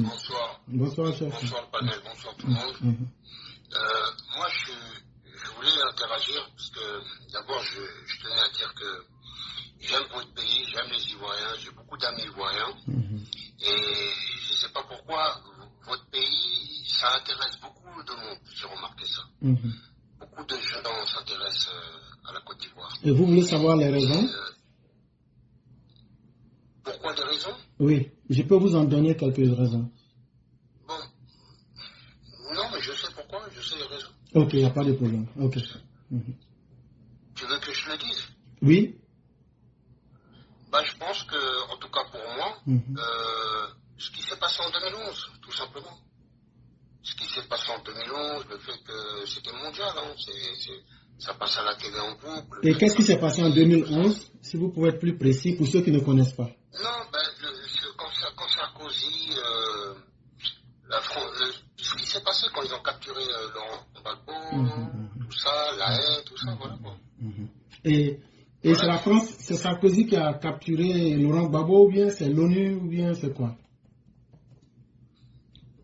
Bonsoir. Bonsoir, chef. Bonsoir le panel, bonsoir tout le monde. Moi, je voulais interagir parce que d'abord, je tenais à dire que j'aime votre pays, j'aime les Ivoiriens, j'ai beaucoup d'amis Ivoiriens. Et je ne sais pas pourquoi, votre pays, ça intéresse beaucoup de monde, j'ai remarqué ça. Beaucoup de gens s'intéressent à la Côte d'Ivoire. Et vous voulez savoir les raisons? Pourquoi des raisons? Oui, je peux vous en donner quelques raisons. Bon, non, mais je sais pourquoi, je sais les raisons. Ok, il n'y a pas de problème. Ok. Tu veux que je le dise? Oui. Bah, je pense que, en tout cas pour moi, ce qui s'est passé en 2011, tout simplement. Ce qui s'est passé en 2011, le fait que c'était mondial, hein, ça passe à la télé en boucle. Et qu'est-ce qui s'est passé en 2011, si vous pouvez être plus précis pour ceux qui ne connaissent pas? Non, ben, quand Sarkozy, ce qui s'est passé quand ils ont capturé Laurent Gbagbo, tout ça, la haie, tout ça, voilà quoi. Et c'est la France, c'est Sarkozy qui a capturé Laurent Gbagbo, ou bien c'est l'ONU, ou bien c'est quoi?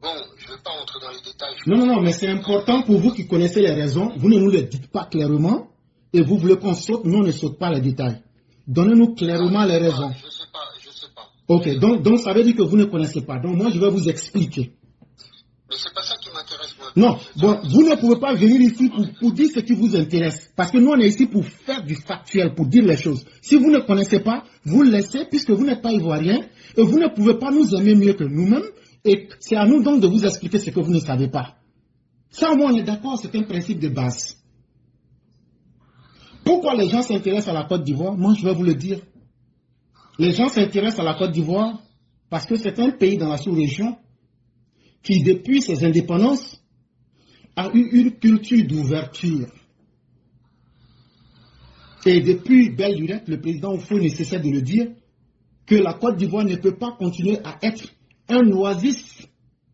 Bon, je ne vais pas rentrer dans les détails. Non, mais c'est important pour vous qui connaissez les raisons. Vous ne nous les dites pas clairement et vous voulez qu'on saute, nous on ne saute pas les détails. Donnez-nous clairement les raisons. Je sais pas. Ok, donc ça veut dire que vous ne connaissez pas. Donc moi je vais vous expliquer. Mais c'est pas ça qui m'intéresse moi. Non, bon, vous ne pouvez pas venir ici pour dire ce qui vous intéresse. Parce que nous on est ici pour faire du factuel, pour dire les choses. Si vous ne connaissez pas, vous laissez puisque vous n'êtes pas ivoirien et vous ne pouvez pas nous aimer mieux que nous-mêmes. Et c'est à nous donc de vous expliquer ce que vous ne savez pas. Ça, au moins, on est d'accord, c'est un principe de base. Pourquoi les gens s'intéressent à la Côte d'Ivoire? Moi, je vais vous le dire. Les gens s'intéressent à la Côte d'Ivoire parce que c'est un pays dans la sous-région qui, depuis ses indépendances, a eu une culture d'ouverture. Et depuis belle lurette, le président Oufou ne cessait de le dire, que la Côte d'Ivoire ne peut pas continuer à être un oasis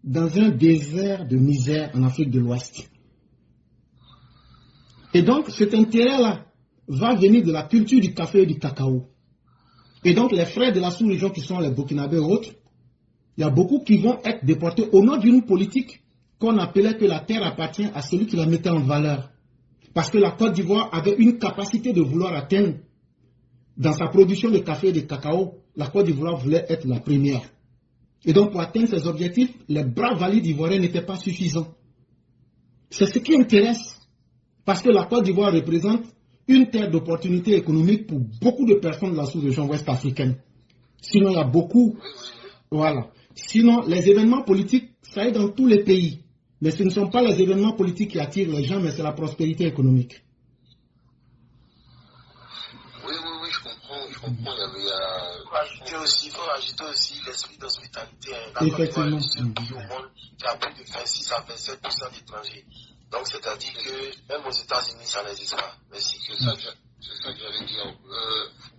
dans un désert de misère en Afrique de l'Ouest. Et donc, cet intérêt-là va venir de la culture du café et du cacao. Et donc, les frères de la sous-région qui sont les Burkinabés et autres, il y a beaucoup qui vont être déportés au nom d'une politique qu'on appelait que la terre appartient à celui qui la mettait en valeur. Parce que la Côte d'Ivoire avait une capacité de vouloir atteindre, dans sa production de café et de cacao, la Côte d'Ivoire voulait être la première. Et donc, pour atteindre ces objectifs, les bras valides ivoiriens n'étaient pas suffisants. C'est ce qui intéresse. Parce que la Côte d'Ivoire représente une terre d'opportunités économiques pour beaucoup de personnes de la sous-région ouest africaine. Sinon, il y a beaucoup. Voilà. Sinon, les événements politiques, ça est dans tous les pays. Mais ce ne sont pas les événements politiques qui attirent les gens, mais c'est la prospérité économique. Oui, je comprends. Il faut ajouter aussi l'esprit d'hospitalité. La Côte d'Ivoire est le seul pays au monde qui a plus de 26 à 27% d'étrangers. Donc, c'est-à-dire que même aux États-Unis, ça n'existe pas. Mais c'est ça que j'allais dire.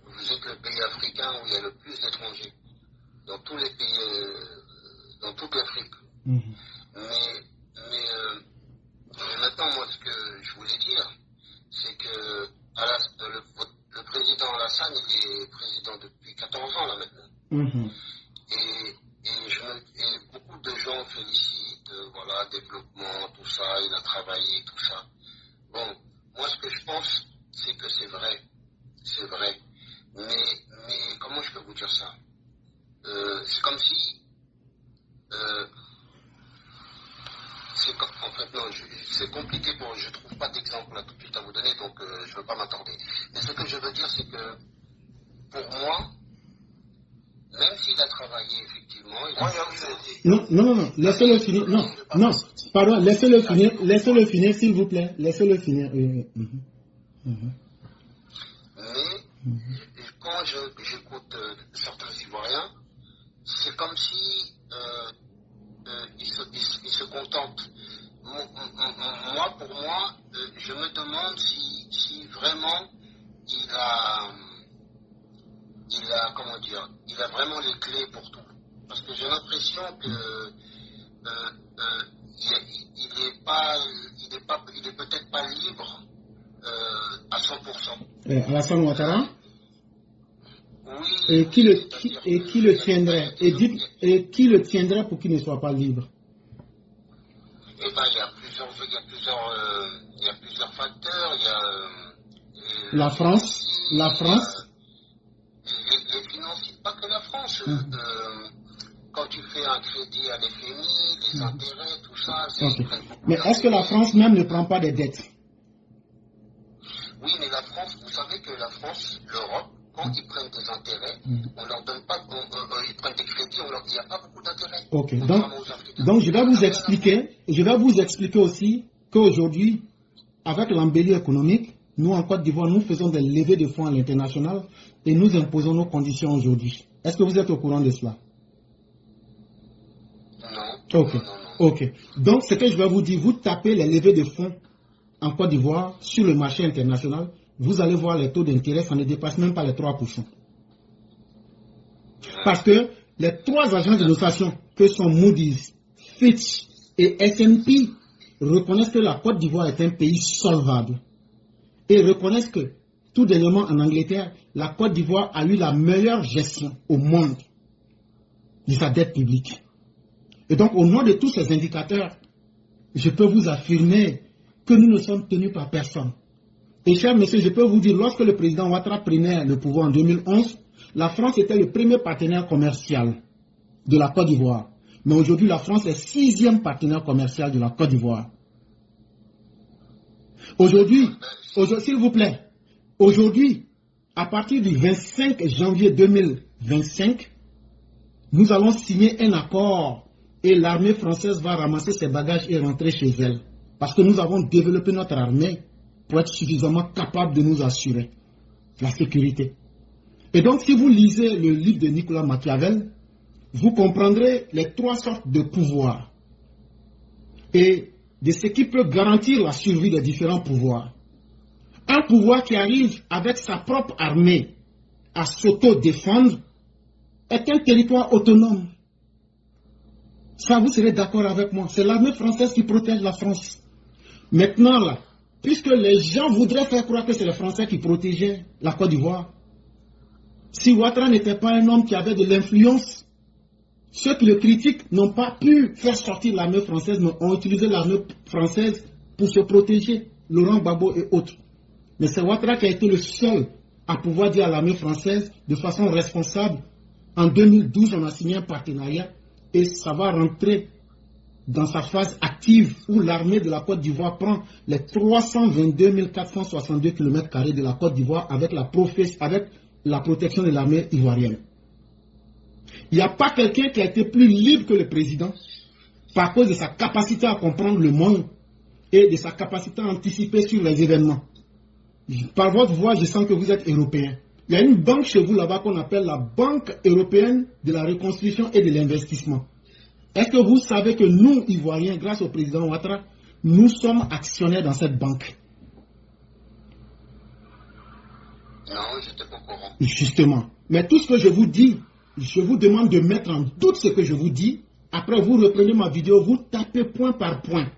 Vous êtes le pays africain où il y a le plus d'étrangers. Dans tous les pays, dans toute l'Afrique. Mais maintenant, moi, ce que je voulais dire, c'est que le président Alassane, il est président depuis 14 ans, là, maintenant. Et beaucoup de gens félicitent, voilà, développement, tout ça, il a travaillé, tout ça. Bon, moi, ce que je pense, c'est que c'est vrai. C'est vrai. Mais comment je peux vous dire ça? C'est comme si... en fait, non, c'est compliqué je trouve pas d'exemple là tout de suite à vous donner, donc je veux pas m'attarder. Mais ce que je veux dire, c'est que, pour moi, même s'il a travaillé, effectivement... Non, laissez-le finir. Non, pardon, laissez-le finir, s'il vous plaît. Laissez-le finir. Mais, quand j'écoute certains Ivoiriens, c'est comme si ils se contentent. Moi, pour moi, je me demande si vraiment il a vraiment les clés pour tout. Parce que j'ai l'impression que il est peut-être pas libre à 100%. Alassane Ouattara? Et qui le tiendrait? Et qui le tiendrait pour qu'il ne soit pas libre? Eh ben, il y a plusieurs facteurs. Il y a la France. Les financiers, pas que la France. Quand tu fais un crédit à l'FMI, les intérêts, tout ça. Okay. Mais est-ce que la France même ne prend pas des dettes? Oui, mais la France, vous savez que la France, l'Europe, quand ils prennent des intérêts, on leur donne pas, ils prennent des crédits, il n'y a pas beaucoup d'intérêts. Ok, donc je vais vous expliquer aussi qu'aujourd'hui, avec l'embellie économique, nous en Côte d'Ivoire, nous faisons des levées de fonds à l'international et nous imposons nos conditions aujourd'hui. Est-ce que vous êtes au courant de cela? Non. Ok, ok. Donc ce que je vais vous dire, vous tapez les levées de fonds en Côte d'Ivoire sur le marché international, vous allez voir les taux d'intérêt, ça ne dépasse même pas les 3%. Parce que les trois agences de notation que sont Moody's, Fitch et S&P reconnaissent que la Côte d'Ivoire est un pays solvable. Et reconnaissent que, tout dernièrement en Angleterre, la Côte d'Ivoire a eu la meilleure gestion au monde de sa dette publique. Et donc, au nom de tous ces indicateurs, je peux vous affirmer que nous ne sommes tenus par personne. Et chers messieurs, je peux vous dire, lorsque le président Ouattara prenait le pouvoir en 2011, la France était le premier partenaire commercial de la Côte d'Ivoire. Mais aujourd'hui, la France est 6e partenaire commercial de la Côte d'Ivoire. Aujourd'hui, s'il vous plaît, aujourd'hui, à partir du 25 janvier 2025, nous allons signer un accord et l'armée française va ramasser ses bagages et rentrer chez elle. Parce que nous avons développé notre armée pour être suffisamment capable de nous assurer la sécurité. Et donc, si vous lisez le livre de Nicolas Machiavel, vous comprendrez les trois sortes de pouvoirs et de ce qui peut garantir la survie des différents pouvoirs. Un pouvoir qui arrive avec sa propre armée à s'auto-défendre est un territoire autonome. Ça, vous serez d'accord avec moi. C'est l'armée française qui protège la France. Maintenant, là, puisque les gens voudraient faire croire que c'est les Français qui protégeaient la Côte d'Ivoire, si Ouattara n'était pas un homme qui avait de l'influence, ceux qui le critiquent n'ont pas pu faire sortir l'armée française, mais ont utilisé l'armée française pour se protéger, Laurent Gbagbo et autres. Mais c'est Ouattara qui a été le seul à pouvoir dire à l'armée française de façon responsable. En 2012, on a signé un partenariat et ça va rentrer dans sa phase active où l'armée de la Côte d'Ivoire prend les 322 462 km² de la Côte d'Ivoire avec la protection de l'armée ivoirienne. Il n'y a pas quelqu'un qui a été plus libre que le président par cause de sa capacité à comprendre le monde et de sa capacité à anticiper sur les événements. Par votre voix, je sens que vous êtes européen. Il y a une banque chez vous là-bas qu'on appelle la Banque européenne de la reconstruction et de l'investissement. Est-ce que vous savez que nous, Ivoiriens, grâce au président Ouattara, nous sommes actionnaires dans cette banque? Non, je n'étais pas au courant. Justement. Mais tout ce que je vous dis, je vous demande de mettre en doute ce que je vous dis. Après, vous reprenez ma vidéo, vous tapez point par point.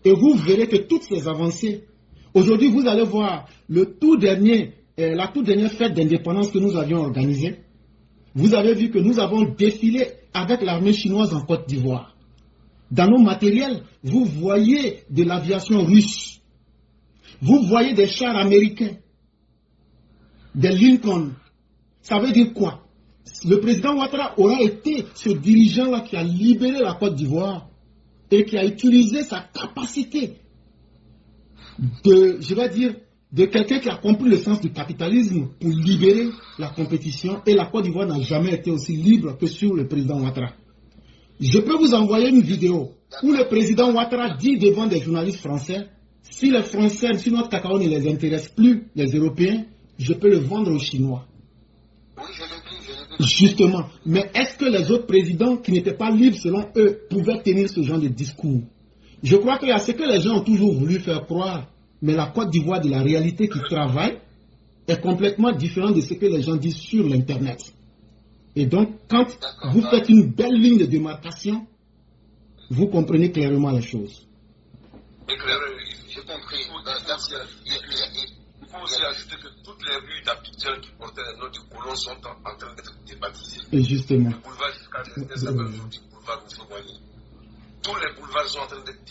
Et vous verrez que toutes ces avancées, aujourd'hui, vous allez voir la toute dernière fête d'indépendance que nous avions organisée. Vous avez vu que nous avons défilé avec l'armée chinoise en Côte d'Ivoire. Dans nos matériels, vous voyez de l'aviation russe. Vous voyez des chars américains, des Lincoln. Ça veut dire quoi? Le président Ouattara aura été ce dirigeant-là qui a libéré la Côte d'Ivoire et qui a utilisé sa capacité de quelqu'un qui a compris le sens du capitalisme pour libérer la compétition, et la Côte d'Ivoire n'a jamais été aussi libre que sur le président Ouattara. Je peux vous envoyer une vidéo où le président Ouattara dit devant des journalistes français, si les Français, si notre cacao ne les intéresse plus, les Européens, je peux le vendre aux Chinois. Oui, je l'ai vu. Justement. Mais est-ce que les autres présidents qui n'étaient pas libres selon eux pouvaient tenir ce genre de discours? Je crois qu'il y a ce que les gens ont toujours voulu faire croire. Mais la Côte d'Ivoire de la réalité qui travaille est complètement différente de ce que les gens disent sur l'Internet. Et donc, quand vous faites une belle ligne de démarcation, vous comprenez clairement les choses. J'ai compris. Il faut aussi ajouter que toutes les rues d'Abidjan qui portaient les noms du colon sont en train d'être débaptisées. Et justement. Le boulevard jusqu'à l'Est s'appelle aujourd'hui boulevard Oussemoigny. Tous les boulevards sont en train d'être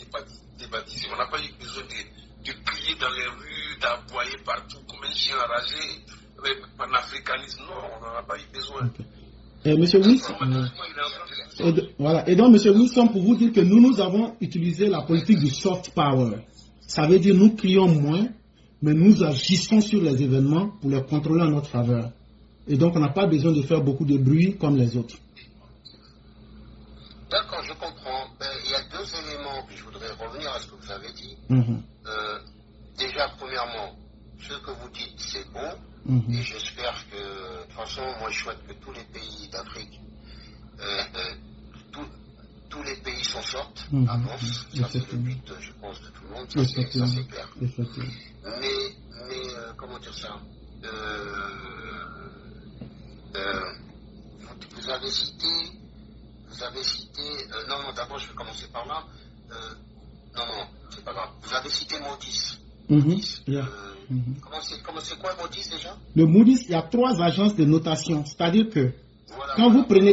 débaptisés. On n'a pas eu besoin de crier dans les rues, d'aboyer partout comme un chien enragé, panafricanisme. Non, on n'en a pas eu besoin. Okay. Monsieur Wilson, voilà. Et donc, Monsieur Wilson, pour vous dire que nous avons utilisé la politique du soft power. Ça veut dire nous crions moins, mais nous agissons sur les événements pour les contrôler en notre faveur. Et donc, on n'a pas besoin de faire beaucoup de bruit comme les autres. D'accord, je comprends. Il y a deux éléments que je voudrais revenir à ce que vous avez dit. Déjà, premièrement, ce que vous dites, c'est bon. Et j'espère que, de toute façon, moi je souhaite que tous les pays d'Afrique, tous les pays s'en sortent, avancent. Ça c'est le but, je pense, de tout le monde, ça c'est clair. Mais comment dire ça, vous avez cité, non, d'abord je vais commencer par là. Non, c'est pas grave. Vous avez cité Moody's. C'est quoi Moody's déjà? Le Moody's, il y a 3 agences de notation. C'est-à-dire que quand vous prenez